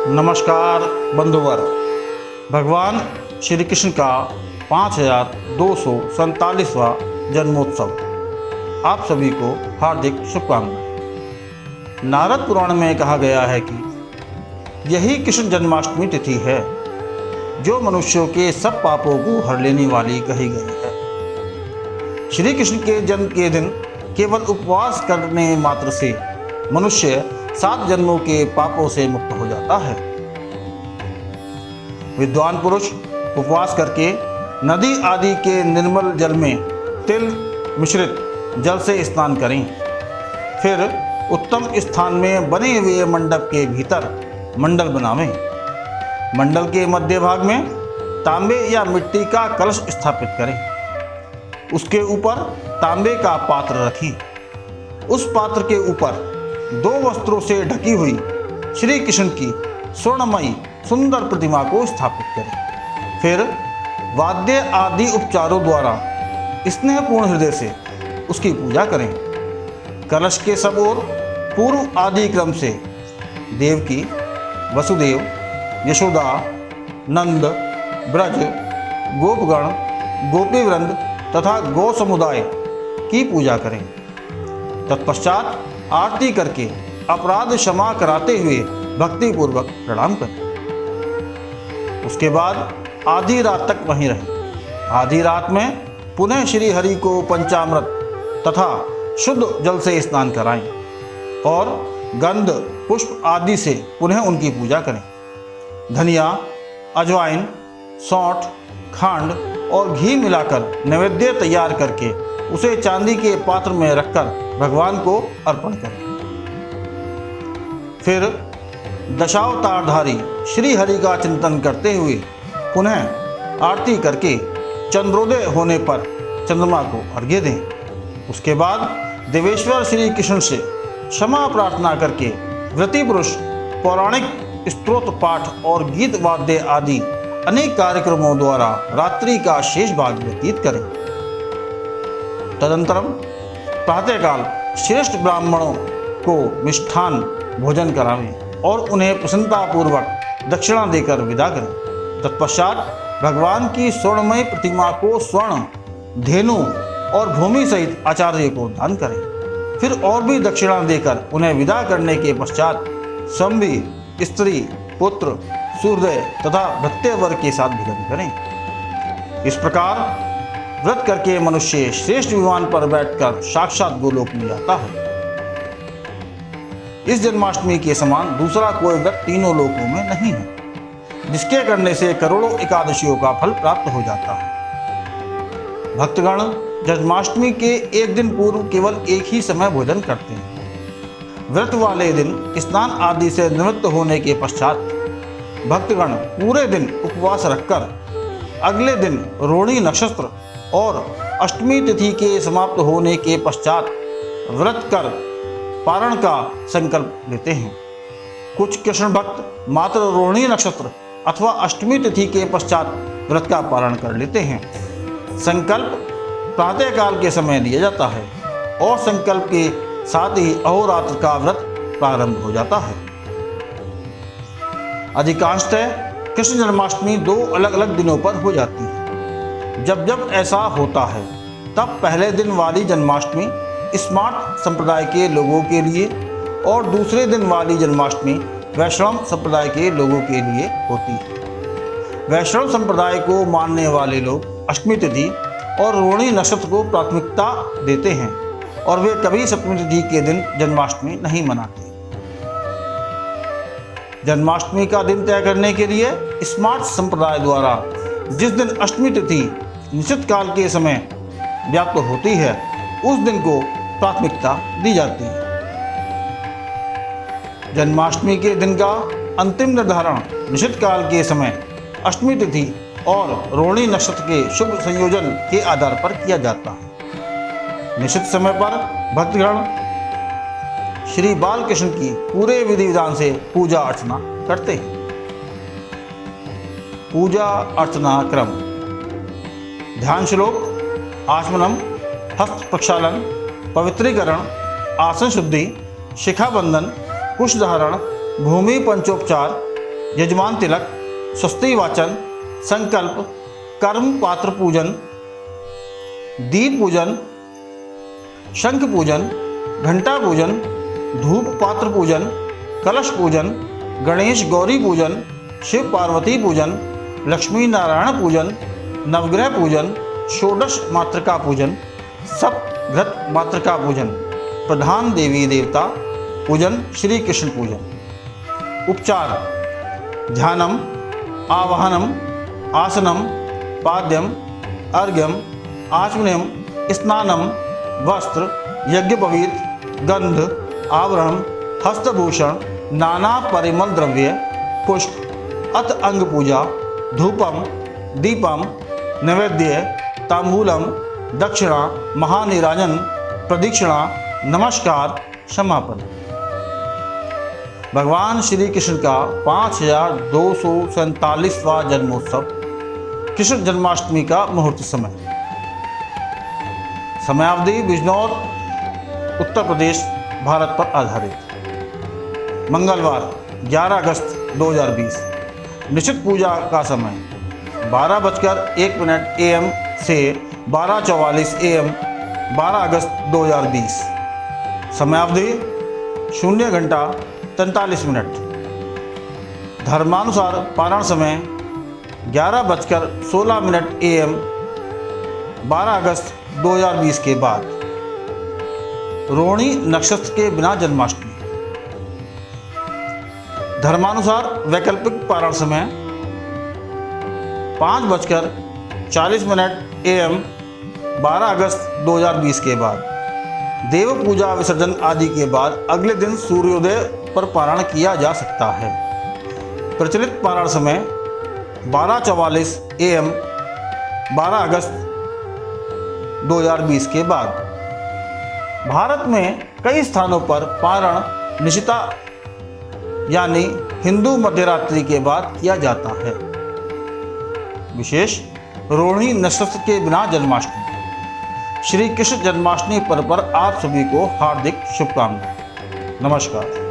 नमस्कार बंधुवर। भगवान श्री कृष्ण का 5247वां जन्मोत्सव आप सभी को हार्दिक शुभकामनाएं। नारद पुराण में कहा गया है कि यही कृष्ण जन्माष्टमी तिथि है जो मनुष्यों के सब पापों को हर लेने वाली कही गई है। श्री कृष्ण के जन्म के दिन केवल उपवास करने मात्र से मनुष्य 7 जन्मों के पापों से मुक्त हो जाता है। विद्वान पुरुष उपवास करके नदी आदि के निर्मल जल में तिल मिश्रित जल से स्नान करें। फिर उत्तम स्थान में बने हुए मंडप के भीतर मंडल बनावें। मंडल के मध्य भाग में तांबे या मिट्टी का कलश स्थापित करें। उसके ऊपर तांबे का पात्र रखें। उस पात्र के ऊपर 2 वस्त्रों से ढकी हुई श्री कृष्ण की स्वर्णमयी सुंदर प्रतिमा को स्थापित करें। फिर वाद्य आदि उपचारों द्वारा स्नेहपूर्ण हृदय से उसकी पूजा करें। कलश के सब ओर पूर्व आदि क्रम से देवकी, वसुदेव, यशोदा, नंद, ब्रज, गोपगण, गोपीवृंद तथा गौ समुदाय की पूजा करें। तत्पश्चात आरती करके अपराध क्षमा कराते हुए भक्तिपूर्वक प्रणाम करें। उसके बाद आधी रात तक वहीं रहें। आधी रात में पुनः श्री हरि को पंचामृत तथा शुद्ध जल से स्नान कराएं और गंध पुष्प आदि से पुनः उनकी पूजा करें। धनिया, अजवाइन, सौंठ, खांड और घी मिलाकर नैवेद्य तैयार करके उसे चांदी के पात्र में रखकर भगवान को अर्पण करें। फिर दशावतारधारी श्री हरि का चिंतन करते हुए पुनः आरती करके चंद्रोदय होने पर चंद्रमा को अर्घ्य दें। उसके बाद देवेश्वर श्री कृष्ण से क्षमा प्रार्थना करके व्रती पुरुष पौराणिक स्तोत्र पाठ और गीत वाद्य आदि अनेक कार्यक्रमों द्वारा रात्रि का शेष भाग व्यतीत करें। तदंतरम प्रातःकाल श्रेष्ठ ब्राह्मणों को मिष्ठान भोजन करावें और उन्हें प्रसन्नतापूर्वक दक्षिणा देकर विदा करें। तत्पश्चात भगवान की स्वर्णमय प्रतिमा को स्वर्ण, धेनु और भूमि सहित आचार्य को दान करें। फिर और भी दक्षिणा देकर उन्हें विदा करने के पश्चात स्वयं स्त्री, पुत्र, सूर्योदय तथा भृत्यवर के साथ भोजन करें। इस प्रकार व्रत करके मनुष्य श्रेष्ठ विमान पर बैठकर साक्षात गोलोक में जाता है। इस जन्माष्टमी के समान दूसरा कोई व्रत तीनों लोकों में नहीं है, जिसके करने से करोड़ों एकादशियों का फल प्राप्त हो जाता है। भक्तगण जन्माष्टमी के एक दिन पूर्व केवल एक ही समय भोजन करते हैं। व्रत वाले दिन स्नान आदि से निवृत्त होने के पश्चात भक्तगण पूरे दिन उपवास रखकर अगले दिन रोहिणी नक्षत्र और अष्टमी तिथि के समाप्त होने के पश्चात व्रत कर पारण का संकल्प लेते हैं। कुछ कृष्ण भक्त मात्र रोहिणी नक्षत्र अथवा अष्टमी तिथि के पश्चात व्रत का पारण कर लेते हैं। संकल्प प्रातःकाल के समय लिया जाता है और संकल्प के साथ ही अहोरात्र का व्रत प्रारंभ हो जाता है। अधिकांशतः कृष्ण जन्माष्टमी 2 अलग अलग दिनों पर हो जाती है। जब जब ऐसा होता है तब पहले दिन वाली जन्माष्टमी स्मार्ट संप्रदाय के लोगों के लिए और दूसरे दिन वाली जन्माष्टमी वैष्णव संप्रदाय के लोगों के लिए होती है। वैष्णव संप्रदाय को मानने वाले लोग अष्टमी तिथि और रोहिणी नक्षत्र को प्राथमिकता देते हैं और वे कभी सप्तमी तिथि के दिन जन्माष्टमी नहीं मनाते। जन्माष्टमी का दिन तय करने के लिए स्मार्ट संप्रदाय द्वारा जिस दिन अष्टमी तिथि निश्चित काल के समय व्याप्त होती है उस दिन को प्राथमिकता दी जाती है। जन्माष्टमी के दिन का अंतिम निर्धारण निश्चित काल के समय अष्टमी तिथि और रोहिणी नक्षत्र के शुभ संयोजन के आधार पर किया जाता है। निश्चित समय पर भक्तगण श्री बालकृष्ण की पूरे विधि विधान से पूजा अर्चना करते हैं। पूजा अर्चना क्रम: ध्यान श्लोक, आचमनम, हस्त प्रक्षालन, पवित्रीकरण, आसन शुद्धि, शिखा बंधन, कुश धारण, भूमि पंचोपचार, यजमान तिलक, स्वस्ति वाचन, संकल्प, कर्म पात्र पूजन, दीप पूजन, शंख पूजन, घंटा पूजन, धूप पात्र पूजन, कलश पूजन, गणेश गौरी पूजन, शिव पार्वती पूजन, लक्ष्मी नारायण पूजन, नवग्रह पूजन, षोडश मातृका पूजन, सप्तघ्रत मातृका पूजन, प्रधान देवी देवता पूजन, श्री कृष्ण पूजन। उपचार: ध्यानम, आवाहनम, आसनम, पाद्यम, अर्घ्यम, आचमनम, स्नानम, वस्त्र, यज्ञोपवीत, गंध, आवरण, हस्तभूषण, नाना परिमल द्रव्य, पुष्प, अत अंग पूजा, धूपम, दीपम, नैवेद्य, तांबूलम, दक्षिणा, महानीराजन, प्रदक्षिणा, नमस्कार, समापन। भगवान श्री कृष्ण का 5247वां जन्मोत्सव, कृष्ण जन्माष्टमी का मुहूर्त समय। समयावधि बिजनौर, उत्तर प्रदेश, भारत पर आधारित। मंगलवार 11 अगस्त 2020। निश्चित पूजा का समय 12:01 AM से 12:44 AM 12 अगस्त 2020। समयावधि 0 घंटा 43 मिनट। धर्मानुसार पारण समय 11:16 AM 12 अगस्त 2020 के बाद। रोहिणी नक्षत्र के बिना जन्माष्टमी। धर्मानुसार वैकल्पिक पारण समय 5:40 AM 12 अगस्त 2020 के बाद। देव पूजा विसर्जन आदि के बाद अगले दिन सूर्योदय पर पारण किया जा सकता है। प्रचलित पारण समय 12:44 AM 12 अगस्त 2020 के बाद। भारत में कई स्थानों पर पारण निशिता यानी हिंदू मध्यरात्रि के बाद किया जाता है। विशेष रोहिणी नक्षत्र के बिना जन्माष्टमी। श्री कृष्ण जन्माष्टमी पर्व पर आप सभी को हार्दिक शुभकामनाएं। नमस्कार।